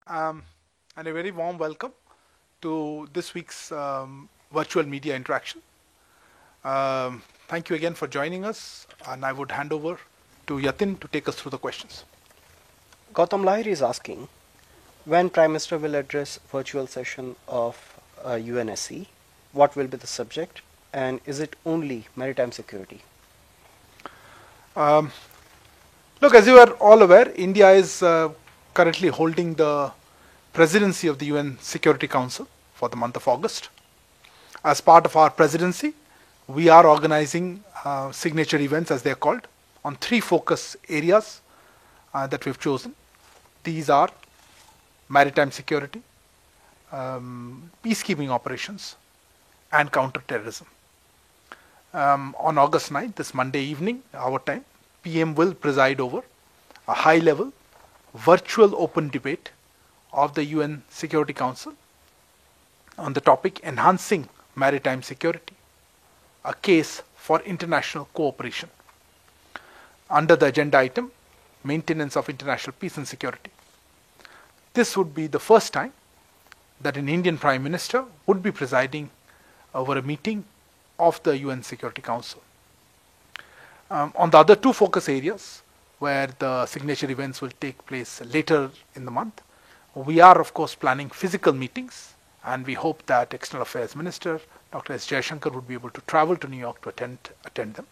um, and a very warm welcome to this week's virtual media interaction. Thank you again for joining us, and I would hand over to Yatin to take us through the questions. Gautam Lahiri is asking, when Prime Minister will address virtual session of UNSC, what will be the subject, and is it only maritime security? Look, as you are all aware, India is currently holding the presidency of the UN Security Council for the month of August. As part of our presidency, we are organizing signature events, as they are called, on three focus areas that we've chosen. These are maritime security, peacekeeping operations, and counter-terrorism. On August 9th, this Monday evening, our time, PM will preside over a high-level virtual open debate of the UN Security Council on the topic Enhancing Maritime Security, a case for international cooperation, under the agenda item Maintenance of International Peace and Security. This would be the first time that an Indian Prime Minister would be presiding over a meeting of the UN Security Council. On the other two focus areas, where the signature events will take place later in the month, we are of course planning physical meetings, and we hope that External Affairs Minister Dr. S. Jaishankar would be able to travel to New York to attend them.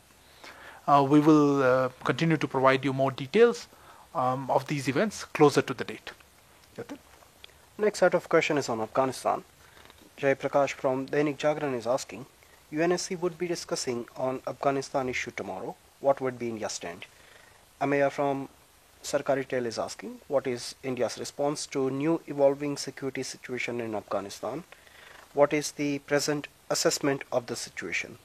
We will continue to provide you more details of these events closer to the date. Yatin? Next set of questions is on Afghanistan. Jay Prakash from Dainik Jagran is asking, UNSC would be discussing on Afghanistan issue tomorrow. What would be India's stand? Ameya from Sarkari Tel is asking, what is India's response to new evolving security situation in Afghanistan? What is the present assessment of the situation?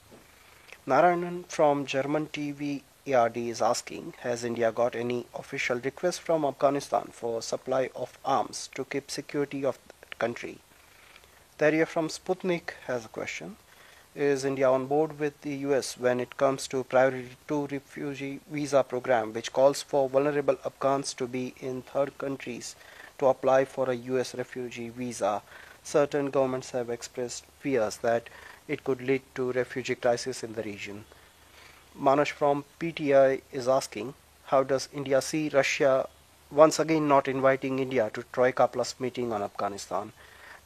Narayanan from German TV ARD is asking, has India got any official request from Afghanistan for supply of arms to keep security of the country? Daria from Sputnik has a question. Is India on board with the US when it comes to Priority 2 refugee visa program, which calls for vulnerable Afghans to be in third countries to apply for a US refugee visa? Certain governments have expressed fears that it could lead to refugee crisis in the region. Manush from PTI is asking, how does India see Russia once again not inviting India to Troika Plus meeting on Afghanistan?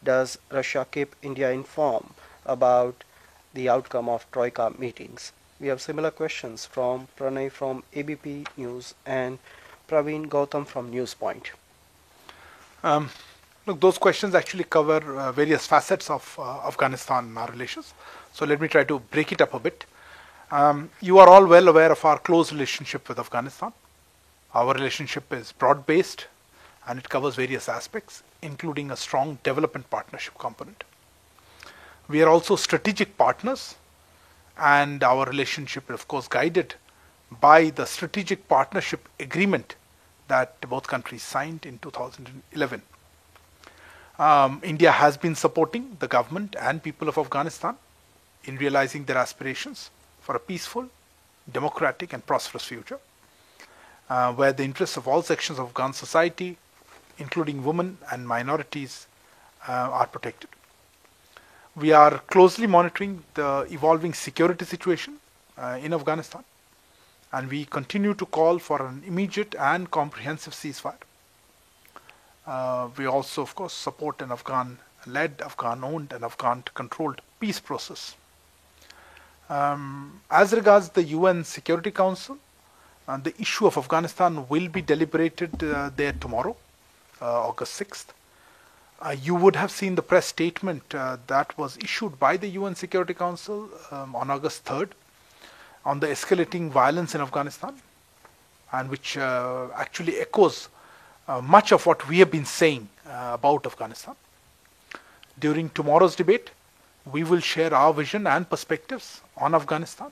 Does Russia keep India informed about the outcome of Troika meetings? We have similar questions from Pranay from ABP News and Praveen Gautam from Newspoint. Look, those questions actually cover various facets of Afghanistan relations. So let me try to break it up a bit. You are all well aware of our close relationship with Afghanistan. Our relationship is broad-based and it covers various aspects, including a strong development partnership component. We are also strategic partners, and our relationship is of course guided by the strategic partnership agreement that both countries signed in 2011. India has been supporting the government and people of Afghanistan in realizing their aspirations for a peaceful, democratic and prosperous future, where the interests of all sections of Afghan society, including women and minorities, are protected. We are closely monitoring the evolving security situation in Afghanistan, and we continue to call for an immediate and comprehensive ceasefire. We also, of course, support an Afghan-led, Afghan-owned and Afghan-controlled peace process. As regards the UN Security Council, the issue of Afghanistan will be deliberated there tomorrow, August 6th. You would have seen the press statement that was issued by the UN Security Council on August 3rd on the escalating violence in Afghanistan, and which actually echoes much of what we have been saying about Afghanistan. During tomorrow's debate, we will share our vision and perspectives on Afghanistan,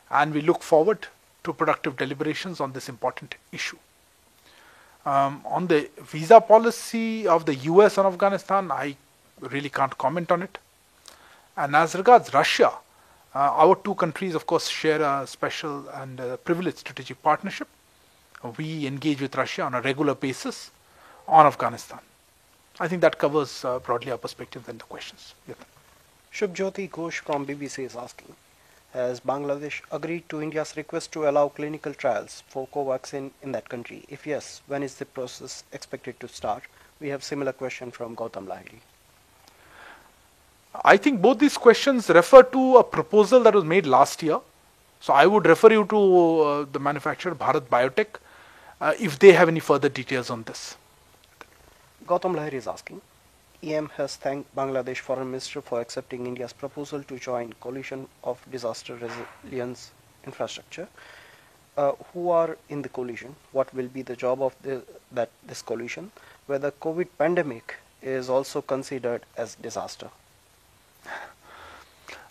and we look forward to productive deliberations on this important issue. On the visa policy of the US on Afghanistan, I really can't comment on it. And as regards Russia, our two countries, of course, share a special and privileged strategic partnership. We engage with Russia on a regular basis on Afghanistan. I think that covers broadly our perspective and the questions. Yatin. Shubjyoti Ghosh from BBC is asking, has Bangladesh agreed to India's request to allow clinical trials for Covaxin in that country? If yes, when is the process expected to start? We have similar question from Gautam Lahiri. I think both these questions refer to a proposal that was made last year. So I would refer you to the manufacturer Bharat Biotech if they have any further details on this. Gautam Lahiri is asking, EM has thanked Bangladesh Foreign Minister for accepting India's proposal to join Coalition of Disaster Resilience Infrastructure. Who are in the coalition? What will be the job of this coalition? Whether COVID pandemic is also considered as disaster.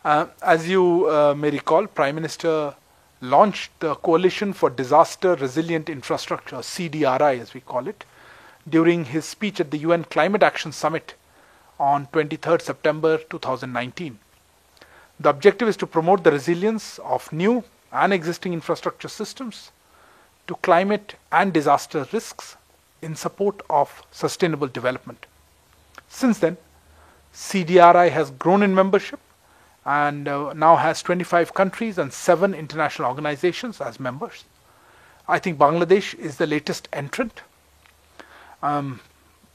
As you may recall, Prime Minister launched the Coalition for Disaster Resilient Infrastructure, CDRI as we call it, during his speech at the UN Climate Action Summit on 23rd September 2019. The objective is to promote the resilience of new and existing infrastructure systems to climate and disaster risks in support of sustainable development. Since then, CDRI has grown in membership and now has 25 countries and 7 international organizations as members. I think Bangladesh is the latest entrant. I'm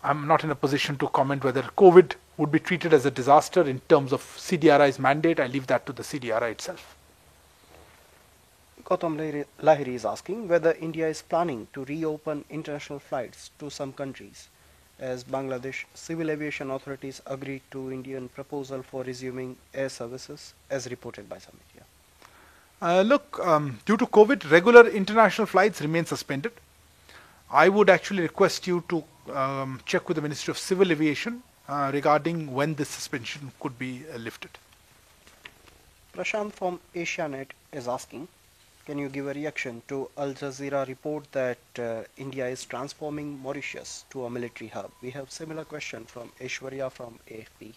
not in a position to comment whether COVID would be treated as a disaster in terms of CDRI's mandate. I leave that to the CDRI itself. Gautam Lahiri is asking whether India is planning to reopen international flights to some countries, as Bangladesh civil aviation authorities agreed to Indian proposal for resuming air services, as reported by some media. Due to COVID, regular international flights remain suspended. I would actually request you to check with the Ministry of Civil Aviation regarding when this suspension could be lifted. Prashant from Asianet is asking, can you give a reaction to Al Jazeera report that India is transforming Mauritius to a military hub? We have similar question from Aishwarya from AFP.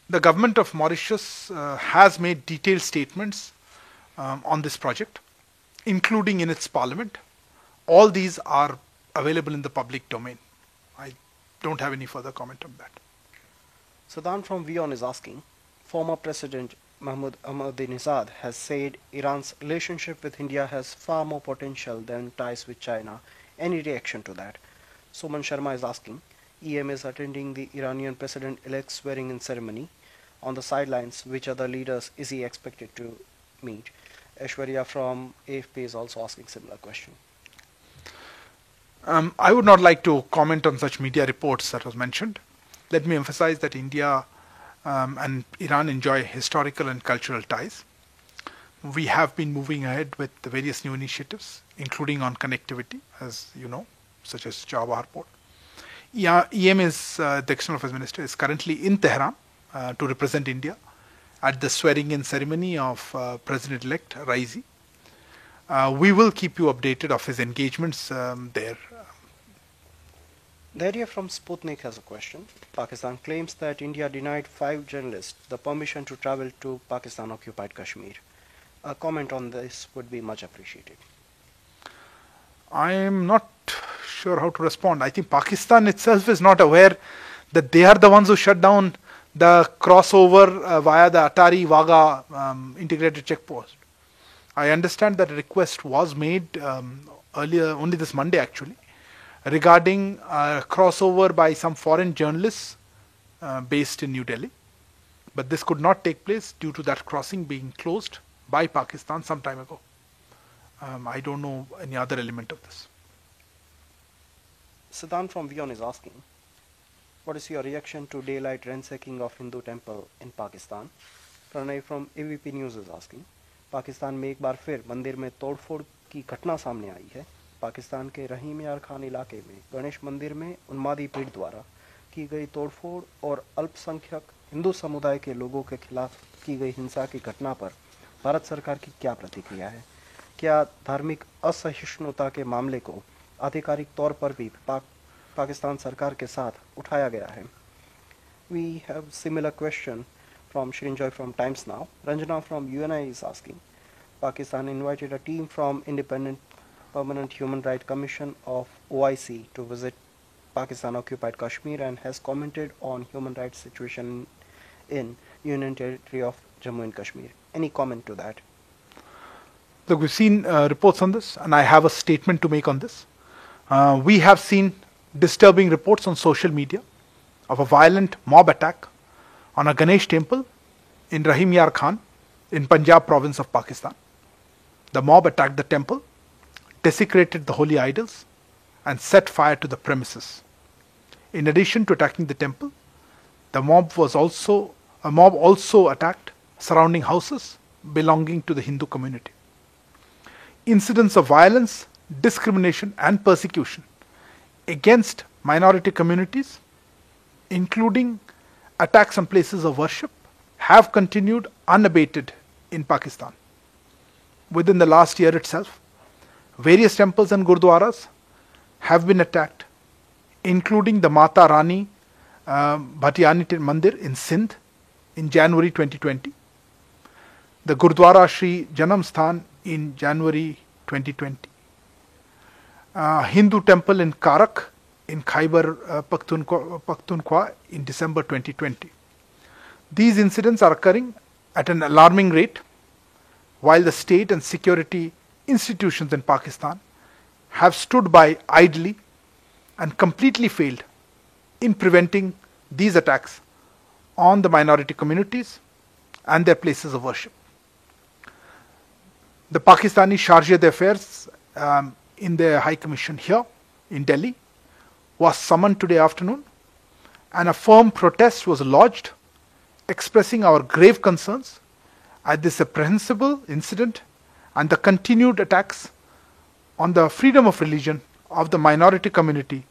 The government of Mauritius has made detailed statements on this project, including in its parliament. All these are available in the public domain. I don't have any further comment on that. Sadan from Vion is asking, former President Mahmoud Ahmadinejad has said Iran's relationship with India has far more potential than ties with China. Any reaction to that? Suman Sharma is asking, EM is attending the Iranian President-elect's swearing-in ceremony. On the sidelines, which other leaders is he expected to meet? Aishwarya from AFP is also asking similar question. I would not like to comment on such media reports that was mentioned. Let me emphasize that India and Iran enjoy historical and cultural ties. We have been moving ahead with the various new initiatives, including on connectivity, as you know, such as Jawahar Port. EM is, the External Affairs Minister, is currently in Tehran to represent India at the swearing-in ceremony of President-elect Raisi. We will keep you updated of his engagements there. Daria from Sputnik has a question. Pakistan claims that India denied 5 journalists the permission to travel to Pakistan-occupied Kashmir. A comment on this would be much appreciated. I am not sure how to respond. I think Pakistan itself is not aware that they are the ones who shut down the crossover via the Atari Wagah integrated checkpost. I understand that a request was made earlier, only this Monday actually, regarding crossover by some foreign journalists based in New Delhi. But this could not take place due to that crossing being closed by Pakistan some time ago. I don't know any other element of this. Siddhant from Vion is asking, what is your reaction to daylight ransacking of Hindu temple in Pakistan? Pranay from AVP News is asking, Pakistan में एक बार फिर मंदिर में तोड़फोड़ की घटना सामने आई है। पाकिस्तान के रहीम यार खान इलाके में गणेश मंदिर में उन्मादी भीड़ द्वारा की गई तोड़फोड़ और अल्पसंख्यक हिंदू समुदाय के लोगों के खिलाफ की गई हिंसा की घटना पर भारत सरकार की क्या प्रतिक्रिया है? क्या धार्मिक असहिष्णुता के मामले को आधिकारिक तौर पर भी पाकिस्तान सरकार के साथ उठाया गया है? We have similar question from Shrinjoy from Times Now. Ranjana from UNI is asking, Pakistan invited a team from Independent Permanent Human Rights Commission of OIC to visit Pakistan occupied Kashmir and has commented on human rights situation in Union Territory of Jammu and Kashmir. Any comment to that? Look, we've seen reports on this, and I have a statement to make on this. We have seen disturbing reports on social media of a violent mob attack on a Ganesh temple in Rahim Yar Khan in Punjab province of Pakistan. The mob attacked the temple, desecrated the holy idols, and set fire to the premises. In addition to attacking the temple, the mob also attacked surrounding houses belonging to the Hindu community. Incidents of violence, discrimination, and persecution against minority communities, including attacks on places of worship, have continued unabated in Pakistan. Within the last year itself, various temples and gurdwaras have been attacked, including the Mata Rani Bhatiyani Mandir in Sindh in January 2020, the Gurdwara Shri Janam Sthan in January 2020, Hindu temple in Karak in Khyber Pakhtunkhwa in December 2020. These incidents are occurring at an alarming rate, while the state and security institutions in Pakistan have stood by idly and completely failed in preventing these attacks on the minority communities and their places of worship. The Pakistani Chargé d'Affaires in the High Commission here in Delhi was summoned today afternoon, and a firm protest was lodged expressing our grave concerns at this reprehensible incident and the continued attacks on the freedom of religion of the minority community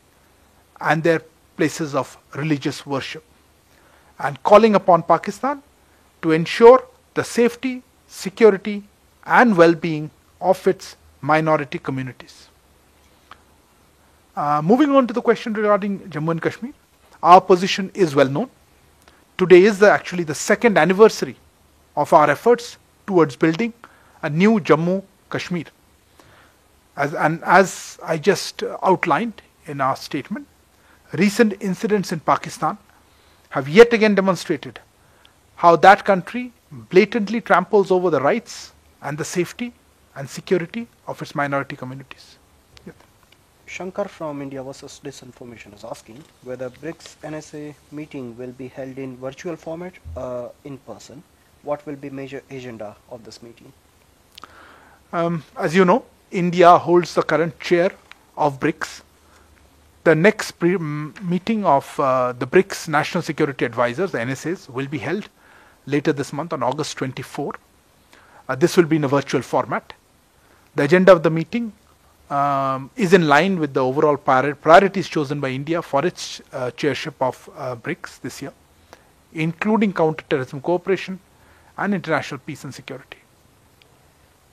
and their places of religious worship, and calling upon Pakistan to ensure the safety, security, and well-being of its minority communities. Moving on to the question regarding Jammu and Kashmir, our position is well known. Today is actually the second anniversary of our efforts towards building a new Jammu Kashmir. As I just outlined in our statement, recent incidents in Pakistan have yet again demonstrated how that country blatantly tramples over the rights and the safety and security of its minority communities. Yes. Shankar from India versus Disinformation is asking whether Brics NSA meeting will be held in virtual format in person. What will be major agenda of this meeting? As you know, India holds the current chair of Brics. The next meeting of the Brics National Security Advisors, the NSAs, will be held later this month on August 24. This will be in a virtual format. The agenda of the meeting is in line with the overall priorities chosen by India for its chairship of Brics this year, including counter-terrorism cooperation and international peace and security.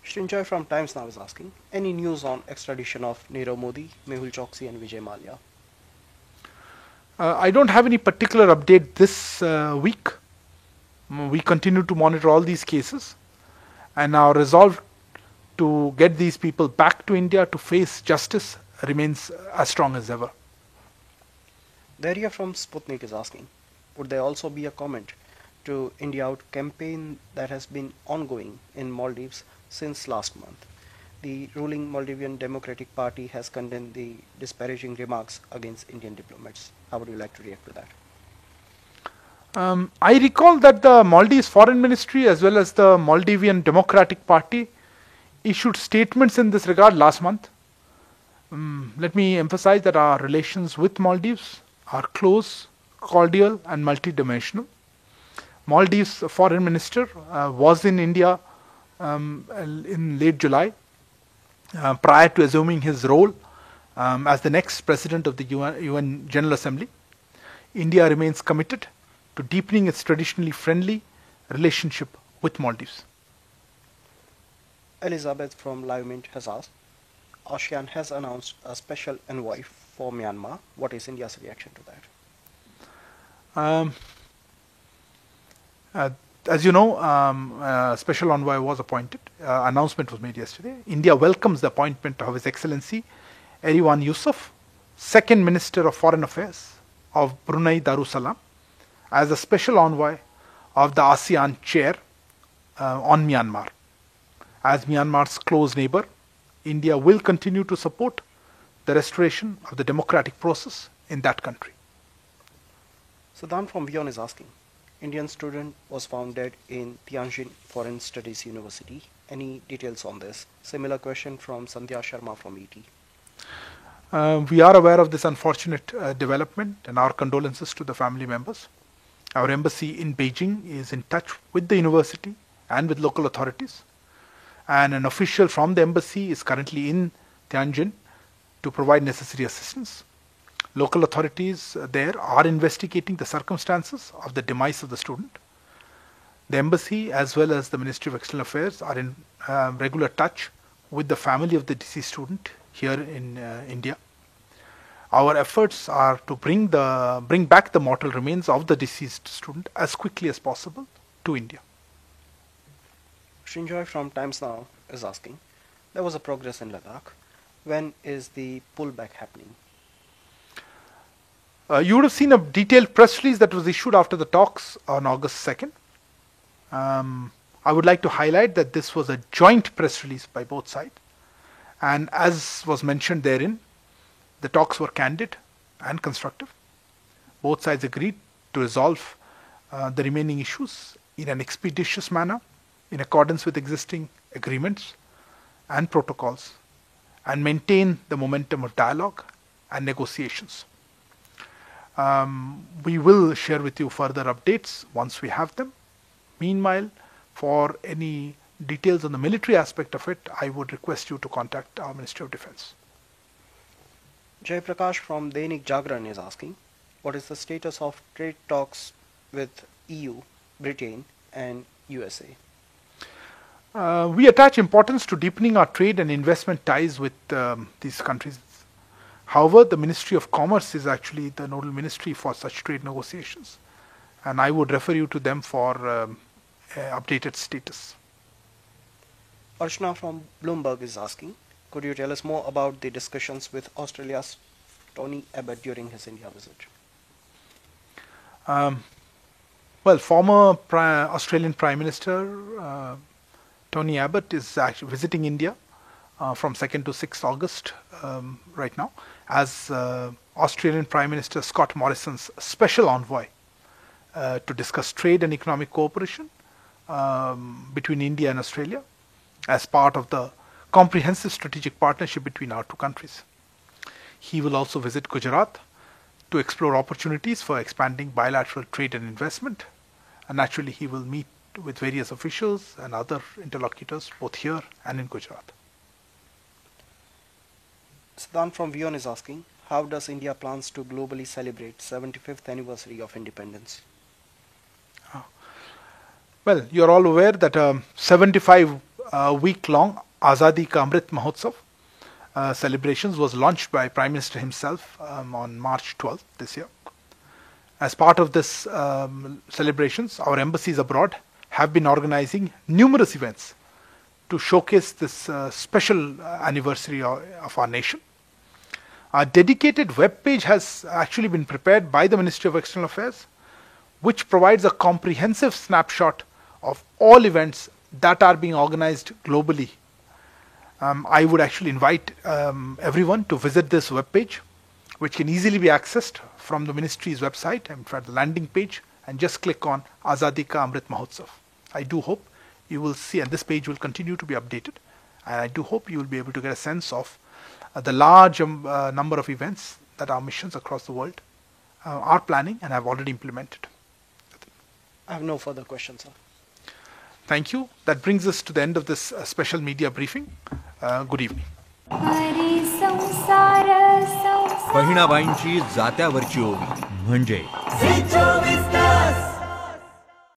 Srinjoy from Times Now is asking, any news on extradition of Nirav Modi, Mehul Choksi and Vijay Mallya? I don't have any particular update this week. We continue to monitor all these cases, and our resolve to get these people back to India to face justice remains as strong as ever. Daria from Sputnik is asking, would there also be a comment to India Out campaign that has been ongoing in Maldives since last month? The ruling Maldivian Democratic Party has condemned the disparaging remarks against Indian diplomats. How would you like to react to that? I recall that the Maldives Foreign Ministry as well as the Maldivian Democratic Party issued statements in this regard last month. Let me emphasize that our relations with Maldives are close, cordial and multidimensional. Maldives Foreign Minister was in India in late July prior to assuming his role as the next President of the UN General Assembly. India remains committed to deepening its traditionally friendly relationship with Maldives. Elizabeth from Live Mint has asked, ASEAN has announced a special envoy for Myanmar. What is India's reaction to that? As you know, a special envoy was appointed. Announcement was made yesterday. India welcomes the appointment of His Excellency Eriwan Yusof, Second Minister of Foreign Affairs of Brunei Darussalam as a special envoy of the ASEAN chair on Myanmar. As Myanmar's close neighbor, India will continue to support the restoration of the democratic process in that country. Siddhan from Vion is asking, Indian student was found dead in Tianjin Foreign Studies University. Any details on this? Similar question from Sandhya Sharma from ET. We are aware of this unfortunate development and our condolences to the family members. Our embassy in Beijing is in touch with the university and with local authorities, and an official from the embassy is currently in Tianjin to provide necessary assistance. Local authorities there are investigating the circumstances of the demise of the student. The embassy as well as the Ministry of External Affairs are in regular touch with the family of the deceased student here in India. Our efforts are to bring back the mortal remains of the deceased student as quickly as possible to India. Srinjoy from Times Now is asking, there was a progress in Ladakh. When is the pullback happening? You would have seen a detailed press release that was issued after the talks on August 2nd. I would like to highlight that this was a joint press release by both sides. And as was mentioned therein, the talks were candid and constructive. Both sides agreed to resolve the remaining issues in an expeditious manner in accordance with existing agreements and protocols, and maintain the momentum of dialogue and negotiations. We will share with you further updates once we have them. Meanwhile, for any details on the military aspect of it, I would request you to contact our Ministry of Defense. Jay Prakash from Dainik Jagran is asking, what is the status of trade talks with EU, Britain and USA? We attach importance to deepening our trade and investment ties with these countries. However, the Ministry of Commerce is actually the nodal ministry for such trade negotiations, and I would refer you to them for updated status. Archana from Bloomberg is asking, could you tell us more about the discussions with Australia's Tony Abbott during his India visit? Well, former Australian Prime Minister Tony Abbott is actually visiting India from 2nd to 6th August right now as Australian Prime Minister Scott Morrison's special envoy to discuss trade and economic cooperation between India and Australia as part of the comprehensive strategic partnership between our two countries. He will also visit Gujarat to explore opportunities for expanding bilateral trade and investment, and naturally he will meet with various officials and other interlocutors both here and in Gujarat. Siddhan from Vion is asking, how does India plans to globally celebrate 75th anniversary of independence? Well, you are all aware that a 75-week-long Azadi Ka Amrit Mahotsav celebrations was launched by Prime Minister himself on March 12th this year. As part of this celebrations, our embassies abroad have been organizing numerous events to showcase this special anniversary of our nation. A dedicated web page has actually been prepared by the Ministry of External Affairs, which provides a comprehensive snapshot of all events that are being organized globally. I would actually invite everyone to visit this web page, which can easily be accessed from the ministry's website. In fact, the landing page, and just click on Azadi Ka Amrit Mahotsav. I do hope you will see, and this page will continue to be updated, and I do hope you will be able to get a sense of the large number of events that our missions across the world are planning and have already implemented. I have no further questions, sir. Thank you. That brings us to the end of this special media briefing. Good evening. बहिणाबाईंची जात्यावरची ओवी म्हणजे